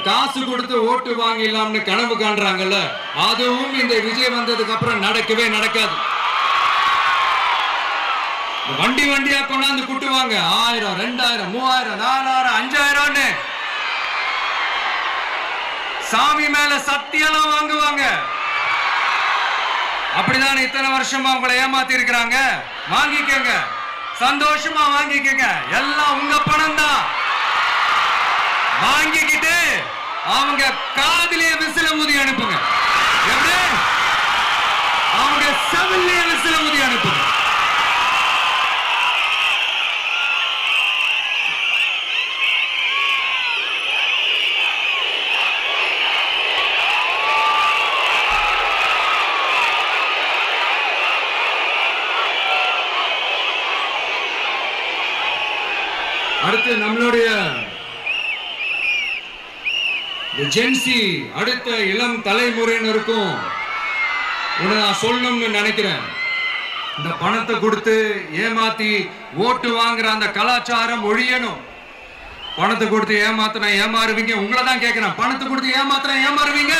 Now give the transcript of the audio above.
காசு கொடுத்து ஓட்டு வாங்கிடலாம்னு கனவு காண்றாங்கல்ல, அதுவும் இந்த விஜய் வந்ததுக்கு அப்புறம் நடக்கவே நடக்காது. வண்டி வண்டியா கொண்டாந்து குட்டுவாங்க. 1000, 2000, 3000, 4000, 5000 சாமி மேல சத்தியெல்லாம் வாங்குவாங்க. அப்படிதான் இத்தனை வருஷமா உங்களை ஏமாத்தி இருக்கிறாங்க. வாங்கிக்கங்க, சந்தோஷமா வாங்கிக்கங்க. எல்லாம் உங்க பணம் தான். வாங்கிக்கிட்டு அவங்க காதிலே விசில ஊதி அனுப்புங்க. எப்படி? அவங்க செவிலே விசில ஊதி அனுப்புங்க. அடுத்து நம்மளுடைய ஜென்சி அடுத்த இளம் தலைமுறையினருக்கும் நான் சொல்லணும்னு நினைக்கிறேன். இந்த பணத்தை கொடுத்து ஏமாத்தி ஓட்டு வாங்குற அந்த கலாச்சாரம் ஒழியணும். பணத்தை கொடுத்து ஏமாத்தினா ஏமாறுவீங்க. உங்களை தான் கேட்கிறேன், பணத்தை கொடுத்து ஏமாத்தினா ஏமாறுவீங்க?